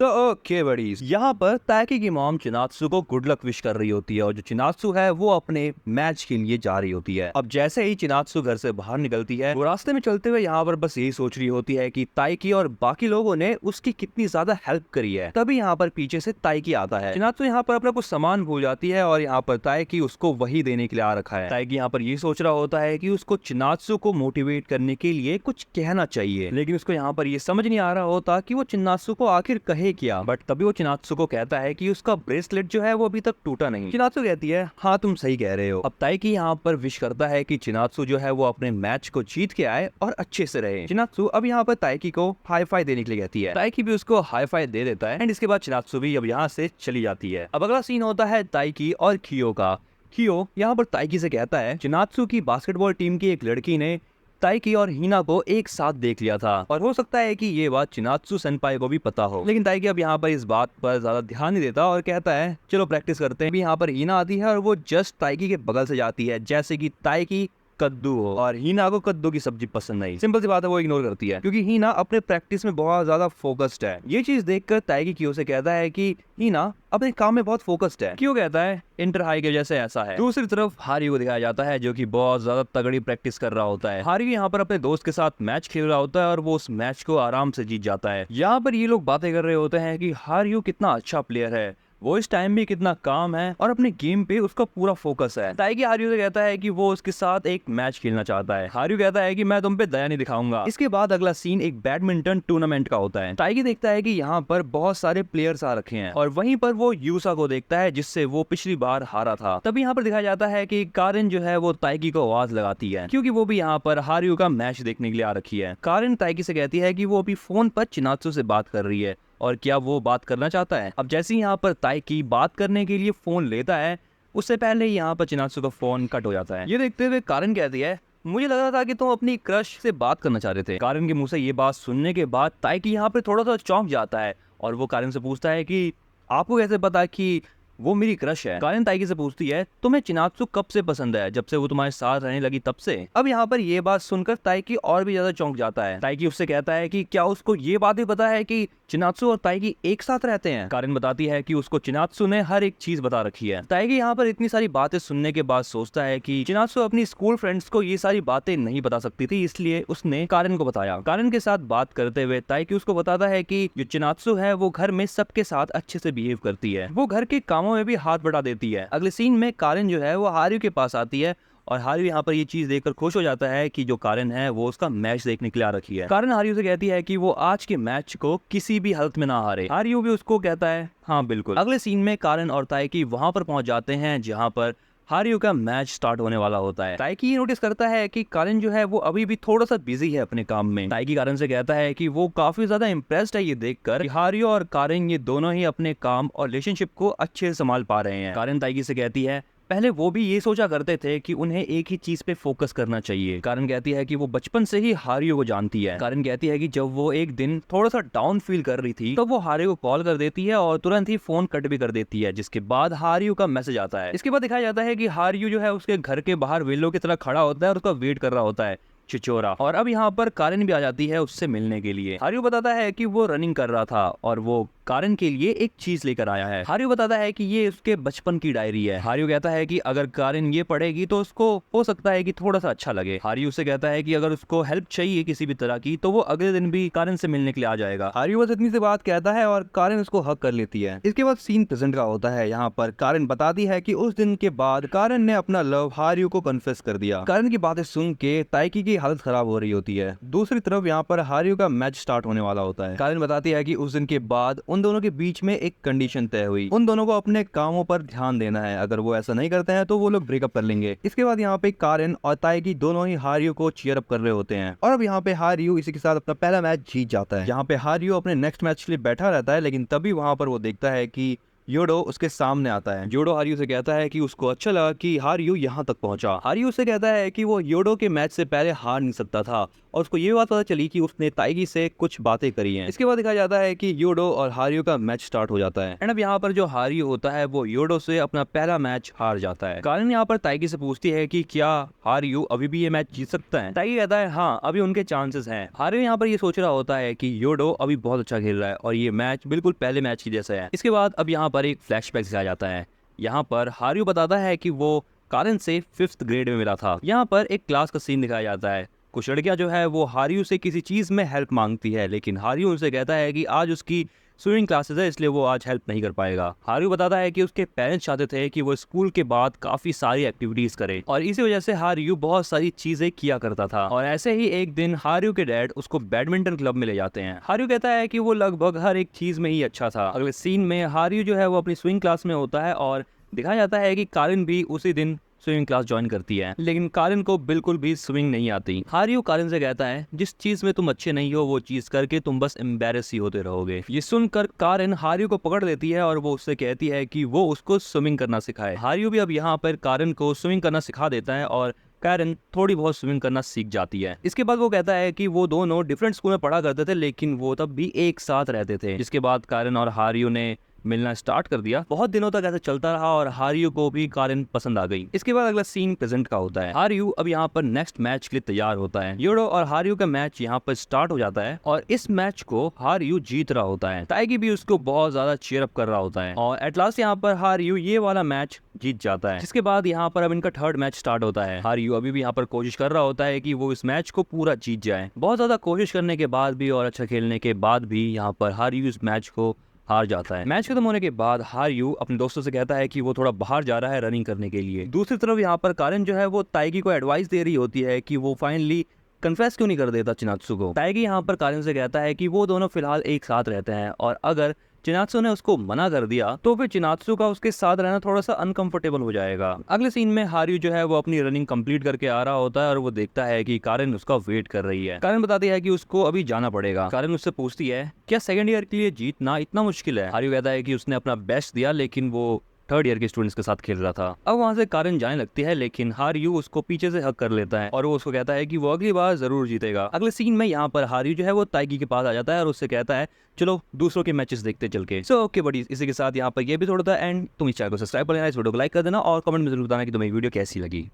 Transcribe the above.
तो okay buddies, यहाँ पर ताकी की मॉम चिनात्सु को गुड लक विश कर रही होती है और जो चिनात्सु है वो अपने मैच के लिए जा रही होती है। अब जैसे ही चिनात्सु घर से बाहर निकलती है, वो रास्ते में चलते हुए यहाँ पर बस यही सोच रही होती है कि ताइकी और बाकी लोगों ने उसकी कितनी ज्यादा हेल्प करी है। तभी यहाँ पर पीछे से ताइकी आता है। चिनात्सु यहाँ पर अपना कुछ सामान भूल जाती है और यहाँ पर ताइकी उसको वही देने के लिए आ रखा है। ताइकी यहाँ पर ये सोच रहा होता है कि उसको चिनात्सु को मोटिवेट करने के लिए कुछ कहना चाहिए, लेकिन उसको यहाँ पर ये समझ नहीं आ रहा होता कि वो चिनात्सु को आखिर कहे क्या। बट तभी वो चिनात्सु को कहता है कि उसका ब्रेसलेट जो है वो अभी तक टूटा नहीं। चिनात्सु कहती है हाँ तुम सही कह रहे हो। अब ताइकी यहाँ पर विश करता है कि चिनात्सु जो है वो अपने मैच को जीत के आए और अच्छे से रहे। चिनात्सु अब यहाँ पर ताइकी को हाई फाई देने के लिए कहती है। ताइकी भी उसको हाई फाई दे देता है एंड इसके बाद चिनात्सु भी अब यहाँ से चली जाती है। अब अगला सीन होता है ताइकी और खियो का। खियो यहाँ पर ताइकी से कहता है चिनात्सु की बास्केटबॉल टीम की एक लड़की ने ताइकी और हिना को एक साथ देख लिया था और हो सकता है कि ये बात चिनात्सु सेनपाई को भी पता हो, लेकिन ताइकी अब यहाँ पर इस बात पर ज्यादा ध्यान नहीं देता और कहता है चलो प्रैक्टिस करते हैं। यहाँ पर हिना आती है और वो जस्ट ताइकी के बगल से जाती है जैसे कि ताइकी कद्दू हो और हीना को कद्दू की सब्जी पसंद नहीं। सिंपल सी बात है, वो इग्नोर करती है क्योंकि हीना अपने प्रैक्टिस में बहुत ज्यादा फोकस्ड है। ये चीज देखकर ताइकी कियो से कहता है कि हीना अपने काम में बहुत फोकस्ड है। क्यों कहता है इंटर हाई के जैसे ऐसा है। दूसरी तरफ हारियो को दिखाया जाता है जो कि बहुत ज्यादा तगड़ी प्रैक्टिस कर रहा होता है। हारियो यहाँ पर अपने दोस्त के साथ मैच खेल रहा होता है और वो उस मैच को आराम से जीत जाता है। यहाँ पर ये लोग बातें कर रहे होते हैं कि हारियो कितना अच्छा प्लेयर है, वो इस टाइम भी कितना काम है और अपने गेम पे उसका पूरा फोकस है। ताइकी हारियो से कहता है कि वो उसके साथ एक मैच खेलना चाहता है। हारियो कहता है कि मैं तुम पे दया नहीं दिखाऊंगा। इसके बाद अगला सीन एक बैडमिंटन टूर्नामेंट का होता है। ताइकी देखता है कि यहाँ पर बहुत सारे प्लेयर्स आ रखे हैं और वहीं पर वो यूसा को देखता है जिससे वो पिछली बार हारा था। तभी यहाँ पर दिखाया जाता है कि कारिन जो है वो ताइकी को आवाज लगाती है क्योंकि वो भी यहाँ पर हारियो का मैच देखने के लिए आ रखी है। कारिन ताइकी से कहती है कि वो अभी फोन पर चिनात्सु से बात कर रही है और क्या वो बात करना चाहता है। अब जैसे ही यहाँ पर ताइकी बात करने के लिए फोन लेता है, उससे पहले यहाँ पर चिनात्सु का फोन कट हो जाता है। ये देखते हुए कारिन कहती है मुझे लगा था कि तुम अपनी क्रश से बात करना चाह रहे थे। कारिन के मुंह से ये बात सुनने के बाद ताइकी यहाँ पे थोड़ा सा चौंक जाता है और वो कारिन से पूछता है कि आपको कैसे पता कि वो मेरी क्रश है। कारिन ताइकी से पूछती है तुम्हें चिनात्सु कब से पसंद है, जब से वो तुम्हारे साथ रहने लगी तब से। अब यहाँ पर ये बात सुनकर ताइकी और भी ज्यादा चौंक जाता है। ताइकी उससे कहता है कि क्या उसको ये बात भी पता है कि चिनात्सु और ताइकी एक साथ रहते हैं। कारिन बताती है कि उसको चिनात्सु ने हर एक चीज बता रखी है। ताइकी यहाँ पर इतनी सारी बातें सुनने के बाद सोचता है कि चिनात्सु अपनी स्कूल फ्रेंड्स को ये सारी बातें नहीं बता सकती थी, इसलिए उसने कारिन को बताया। कारिन के साथ बात करते हुए ताइकी उसको बताता है कि जो चिनात्सु है वो घर में सबके साथ अच्छे से बिहेव करती है, वो घर के कामों में भी हाथ बढ़ा देती है। अगले सीन में कारिन जो है वो हारियो के पास आती है और हारियो यहाँ पर ये चीज देखकर खुश हो जाता है कि जो कारिन है वो उसका मैच देखने के लिए आ रखी है। कारिन हारियो से कहती है कि वो आज के मैच को किसी भी हालत में ना हारे। हारियो भी उसको कहता है हाँ बिल्कुल। अगले सीन में कारिन और ताइकी वहां पर पहुंच जाते हैं जहां पर हारियो का मैच स्टार्ट होने वाला होता है। ताइकी नोटिस करता है कि कारिन जो है वो अभी भी थोड़ा सा बिजी है अपने काम में। ताइकी कारिन से कहता है कि वो काफी ज्यादा इम्प्रेस्ड है ये देखकर कि हारियो और कारिन ये दोनों ही अपने काम और रिलेशनशिप को अच्छे से संभाल पा रहे हैं। कारिन ताइकी से कहती है पहले वो भी ये सोचा करते थे कि उन्हें एक ही चीज पे फोकस करना चाहिए। कारिन कहती है कि वो बचपन से ही हारियो को जानती है। कारिन कहती है कि जब वो एक दिन थोड़ा सा डाउन फील कर रही थी तो वो हारियो को कॉल कर देती है और तुरंत ही फोन कट भी कर देती है, जिसके बाद हारियो का मैसेज आता है। इसके बाद दिखाया जाता है कि हारियो जो है उसके घर के बाहर विलो की तरह खड़ा होता है और उसका वेट कर रहा होता है चिचोरा। और अब यहाँ पर कारिन भी आ जाती है उससे मिलने के लिए। हारियो बताता है कि वो रनिंग कर रहा था और वो कारिन के लिए एक चीज लेकर आया है। हारियो बताता है कि ये उसके बचपन की डायरी है। हारियो कहता है कि अगर कारिन ये पढ़ेगी तो उसको हो सकता है कि थोड़ा सा अच्छा लगे। हारियो उससे कहता है कि अगर उसको हेल्प चाहिए किसी भी तरह की तो वो अगले दिन भी कारिन से मिलने के लिए आ जाएगा। हारियो बस इतनी सी बात कहता है और कारिन उसको हक कर लेती है। इसके बाद सीन प्रेजेंट का होता है। यहाँ पर कारिन बताती है कि उस दिन के बाद कारिन ने अपना लव हारियो को कन्फेस कर दिया। कारिन की बातें सुन के ताइकी की हालत खराब हो रही होती है। दूसरी तरफ यहाँ पर हारियो का मैच स्टार्ट होने वाला होता है। कारिन बताती है कि उस दिन के बाद उन दोनों के बीच में एक कंडीशन तय हुई, उन दोनों को अपने कामों पर ध्यान देना है, अगर वो ऐसा नहीं करते हैं तो वो लोग ब्रेकअप कर लेंगे। इसके बाद यहाँ पे कारिन और ताइकी दोनों ही हारियो को चीयर अप कर रहे होते हैं और अब यहाँ पे हारियो इसी के साथ अपना पहला मैच जीत जाता है। यहाँ पे हारियो अपने नेक्स्ट मैच के लिए बैठा रहता है, लेकिन तभी वहां पर वो देखता है कि योडो उसके सामने आता है। योडो हारियो से कहता है कि उसको अच्छा लगा कि हारियो यहाँ तक पहुंचा। हारियो से कहता है कि वो योडो के मैच से पहले हार नहीं सकता था और उसको ये बात पता चली कि उसने ताइगी से कुछ बातें करी हैं। इसके बाद दिखाया जाता है कि योडो और हारियो का मैच स्टार्ट हो जाता है। एंड अब यहाँ पर जो हारियो होता है वो योडो से अपना पहला मैच हार जाता है। कारिन यहाँ पर ताइगी से पूछती है कि क्या हारियो अभी भी ये मैच जीत सकता है। ताइगी कहता है हाँ, अभी उनके चांसेस हैं। हारियो यहाँ पर ये सोच रहा होता है कि योडो अभी बहुत अच्छा खेल रहा है और ये मैच बिल्कुल पहले मैच की जैसा है। इसके बाद अब यहाँ पर एक फ्लैशबैक दिखाया जाता है। यहाँ पर हारियो बताता है कि वो कारिन से 5th ग्रेड में मिला था। यहाँ पर एक क्लास का सीन दिखाया जाता है। कुछ लड़कियां जो है वो हारियो से किसी चीज में हेल्प मांगती है, लेकिन हारियो उनसे कहता है कि आज उसकी स्विमिंग क्लासेस है इसलिए वो आज हेल्प नहीं कर पाएगा। हारियो बताता है कि उसके पेरेंट्स चाहते थे कि वो स्कूल के बाद काफी सारी एक्टिविटीज करे और इसी वजह से हारियो बहुत सारी चीजें किया करता था। और ऐसे ही एक दिन हारियो के डैड उसको बैडमिंटन क्लब में ले जाते हैं। हारियो कहता है कि वो लगभग हर एक चीज में ही अच्छा था। अगले सीन में हारियो जो है वो अपनी स्विमिंग क्लास में होता है और दिखाया जाता है कि कारिन भी उसी दिन स्विमिंग क्लास ज्वाइन करती है, लेकिन कारिन को बिल्कुल भी स्विमिंग नहीं आती। हारियो कारिन से कहता है जिस चीज में तुम अच्छे नहीं हो वो चीज करके तुम बस एम्बैरेस ही होते रहोगे। ये सुनकर कारिन हारियो को पकड़ लेती है और वो उससे कहती है कि वो उसको स्विमिंग करना सिखाए। हारियो भी अब यहाँ पर कारिन को स्विमिंग करना सिखा देता है और कारिन थोड़ी बहुत स्विमिंग करना सीख जाती है। इसके बाद वो कहता है कि वो दोनों डिफरेंट स्कूल में पढ़ा करते थे लेकिन वो तब भी एक साथ रहते थे। जिसके बाद कारिन और हारियो ने मिलना स्टार्ट कर दिया। बहुत दिनों तक ऐसा चलता रहा और हारियो को भी कारिन पसंद आ गई। इसके बाद अगला सीन प्रेजेंट का होता है। हारियो अब यहाँ पर नेक्स्ट मैच के लिए तैयार होता है। योडो और हारियो का मैच यहाँ पर स्टार्ट हो जाता है और इस मैच को हारियो जीत रहा होता है। ताइगी भी उसको बहुत ज्यादा चीयर अप कर रहा होता है और एट लास्ट यहाँ पर हारियो ये वाला मैच जीत जाता है। जिसके बाद यहाँ पर अब इनका थर्ड मैच स्टार्ट होता है। हारियो अभी भी यहाँ पर कोशिश कर रहा होता है कि वो इस मैच को पूरा जीत जाए। बहुत ज्यादा कोशिश करने के बाद भी और अच्छा खेलने के बाद भी यहाँ पर हारियो इस मैच को हार जाता है। मैच खत्म होने के बाद हारियो अपने दोस्तों से कहता है कि वो थोड़ा बाहर जा रहा है रनिंग करने के लिए। दूसरी तरफ यहाँ पर कारिन जो है वो ताइगी को एडवाइस दे रही होती है कि वो फाइनली कन्फेस क्यों नहीं कर देता चिनात्सु को। ताइगी यहाँ पर कारिन से कहता है कि वो दोनों फिलहाल एक साथ रहते हैं और अगर चिनात्सु ने उसको मना कर दिया तो फिर चिनात्सु का उसके साथ रहना थोड़ा सा अनकंफर्टेबल हो जाएगा। अगले सीन में हारियो जो है वो अपनी रनिंग कंप्लीट करके आ रहा होता है और वो देखता है कि कारिन उसका वेट कर रही है। कारिन बताती है कि उसको अभी जाना पड़ेगा। कारिन उससे पूछती है क्या सेकंड ईयर के लिए जीतना इतना मुश्किल है। हारियो कहता है कि उसने अपना बेस्ट दिया लेकिन वो थर्ड ईयर के स्टूडेंट्स के साथ खेल रहा था। अब वहां से कारिन जाने लगती है लेकिन हारियो उसको पीछे से हक कर लेता है और वो उसको कहता है कि वो अगली बार जरूर जीतेगा। अगले सीन में यहाँ पर हारियो जो है वो ताइगी के पास आ जाता है और उससे कहता है चलो दूसरों के मैचेस देखते चल के। सो ओके बड़ी, इसी के साथ यहाँ पर ये भी थोड़ा था एंड तुम इस चैनल को सब्सक्राइब कर लेना, इस वीडियो को लाइक कर देना और कमेंट में जरूर बताना कि तुम्हें वीडियो कैसी लगी।